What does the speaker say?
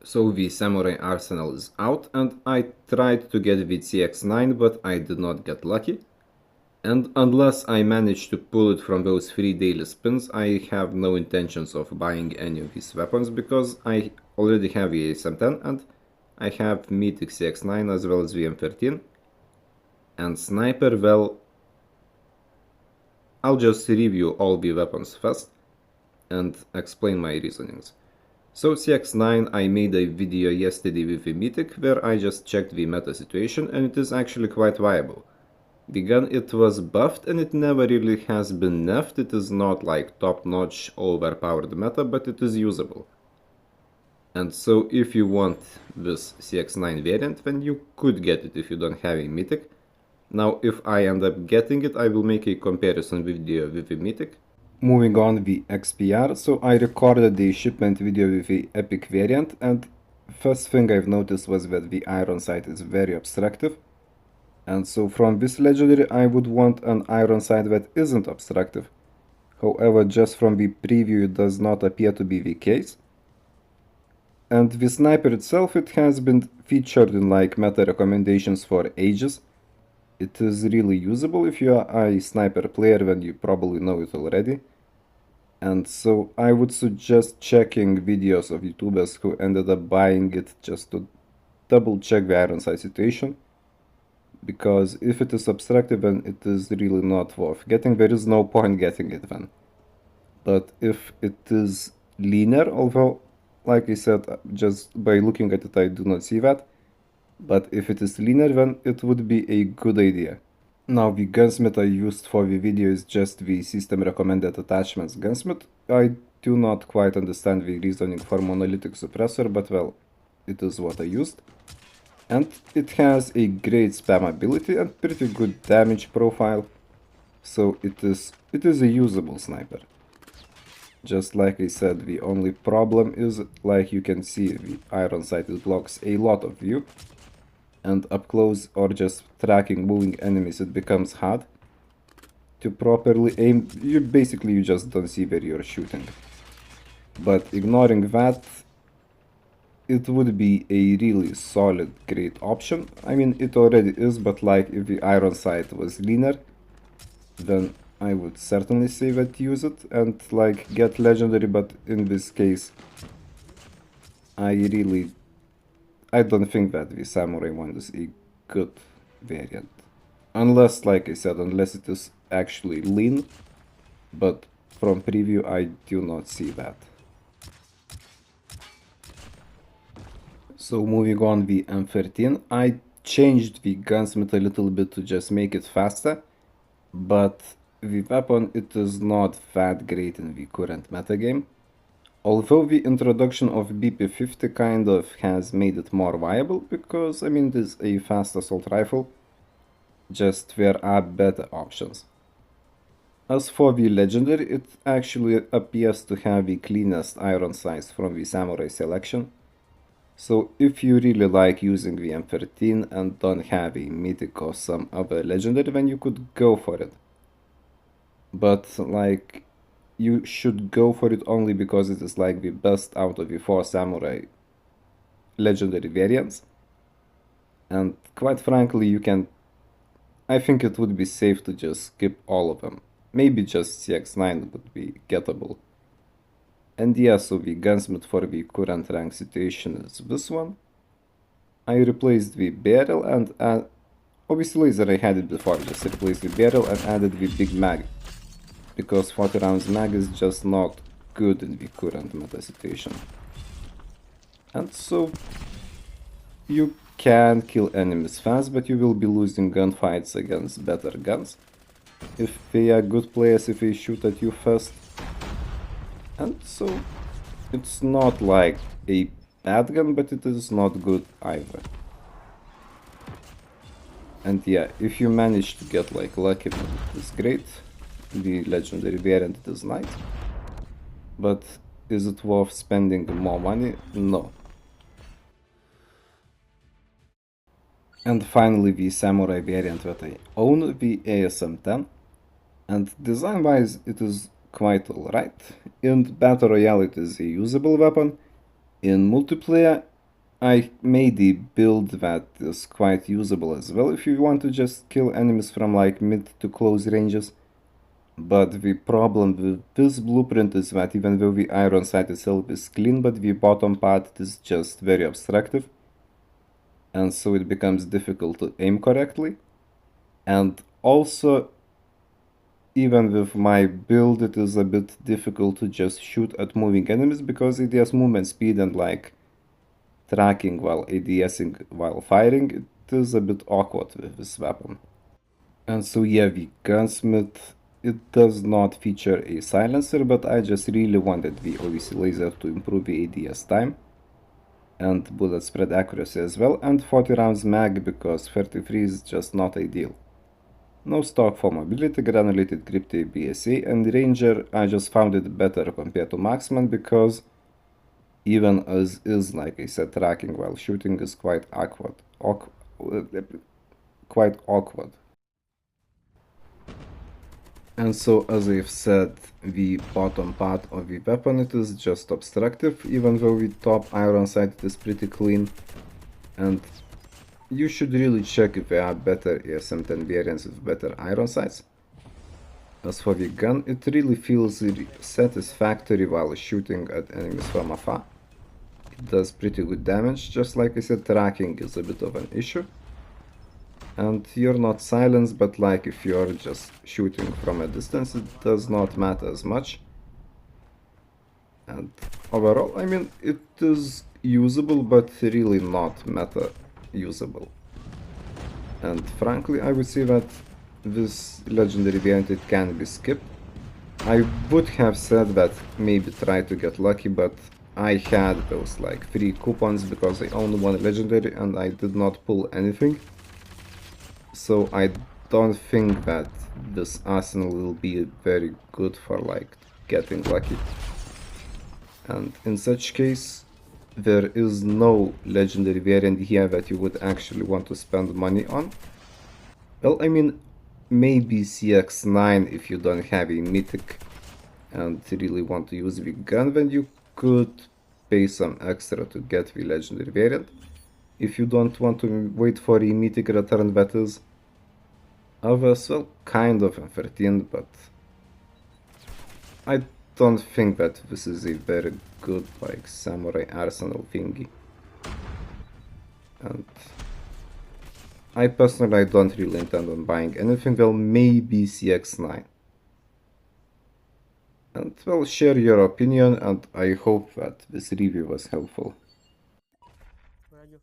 So the Samurai arsenal is out, and I tried to get the CX9, but I did not get lucky. And unless I manage to pull it from those 3 daily spins, I have no intentions of buying any of these weapons, because I already have the ASM10 and I have Mythic CX9 as well as the M13. And Sniper, well, I'll just review all the weapons first and explain my reasonings. So CX9, I made a video yesterday with the Mythic where I just checked the meta situation, and it is actually quite viable. The gun, it was buffed and it never really has been nerfed. It is not like top-notch overpowered meta, but it is usable. And so if you want this CX9 variant, then you could get it if you don't have a Mythic. Now if I end up getting it, I will make a comparison video with the Mythic. Moving on the XPR, so I recorded the shipment video with the Epic variant, and first thing I've noticed was that the iron sight is very obstructive. And so from this legendary I would want an iron sight that isn't obstructive. However, just from the preview it does not appear to be the case. And the sniper itself, it has been featured in like meta recommendations for ages. It is really usable. If you are a sniper player, then you probably know it already. And so I would suggest checking videos of YouTubers who ended up buying it just to double check the iron sight situation. Because if it is obstructive, then it is really not worth getting. There is no point getting it then. But if it is linear, although, like I said, just by looking at it I do not see that. But if it is linear, then it would be a good idea. Now the gunsmith I used for the video is just the system recommended attachments gunsmith. I do not quite understand the reasoning for monolithic suppressor, but well, it is what I used. And it has a great spam ability and pretty good damage profile, so it is a usable sniper. Just like I said, the only problem is, like you can see, the iron sight, it blocks a lot of view, and up close or just tracking moving enemies it becomes hard to properly aim. You just don't see where you're shooting. But ignoring that, it would be a really solid, great option. I mean, it already is, but like if the iron sight was linear, then I would certainly say that use it and like get legendary, but in this case I don't think that the Samurai one is a good variant. Unless, like I said, unless it is actually lean, but from preview I do not see that. So moving on the M13, I changed the gunsmith a little bit to just make it faster, but the weapon, it is not that great in the current metagame. Although the introduction of BP50 kind of has made it more viable, because I mean it is a fast assault rifle, just there are better options. As for the legendary, it actually appears to have the cleanest iron sights from the Samurai selection. So if you really like using the M13 and don't have a Mythic or some other legendary, then you could go for it. But like, you should go for it only because it is like the best out of the 4 Samurai legendary variants. And quite frankly, I think it would be safe to just skip all of them. Maybe just CX9 would be gettable. And yeah, so the gunsmith for the current rank situation is this one. I replaced the barrel and obviously laser I had it before, just replaced the barrel and added the big mag. Because 40 rounds mag is just not good in the current meta situation. And so you can kill enemies fast, but you will be losing gunfights against better guns. If they are good players, if they shoot at you first. And so it's not like a bad gun, but it is not good either. And yeah, if you manage to get like lucky, then it is great. The legendary variant is nice. But is it worth spending more money? No. And finally the Samurai variant that I own, the ASM10. And design wise it is quite alright. In Battle Royale it is a usable weapon. In multiplayer I made a build that is quite usable as well if you want to just kill enemies from like mid to close ranges. But the problem with this blueprint is that even though the iron sight itself is clean, but the bottom part is just very obstructive, and so it becomes difficult to aim correctly. And also, even with my build, it is a bit difficult to just shoot at moving enemies because it has movement speed and like tracking while ADSing while firing. It is a bit awkward with this weapon. And so yeah, the gunsmith, it does not feature a silencer, but I just really wanted the OVC laser to improve the ADS time and bullet spread accuracy as well, and 40 rounds mag because 33 is just not ideal. No stock for mobility, granulated grip tape BSA, and Ranger I just found it better compared to Marksman because even as is, like I said, tracking while shooting is quite awkward. Quite awkward. And so, as I've said, the bottom part of the weapon, it is just obstructive, even though the top iron sight is pretty clean. And you should really check if there are better ASM10 variants with better iron sights. As for the gun, it really feels satisfactory while shooting at enemies from afar. It does pretty good damage, just like I said, tracking is a bit of an issue. And you're not silenced, but like if you're just shooting from a distance, it does not matter as much. And overall, I mean, it is usable, but really not meta usable. And frankly, I would say that this legendary variant, it can be skipped. I would have said that maybe try to get lucky, but I had those like free coupons because I owned one legendary and I did not pull anything. So I don't think that this arsenal will be very good for like getting lucky. And in such case, there is no legendary variant here that you would actually want to spend money on. Well, I mean, maybe CX9 if you don't have a mythic and really want to use the gun, then you could pay some extra to get the legendary variant. If you don't want to wait for a mythic return, that is. Others, well, kind of M13, but I don't think that this is a very good like samurai arsenal thingy. And I personally don't really intend on buying anything, well, maybe CX9. And well, share your opinion, and I hope that this review was helpful. Where are you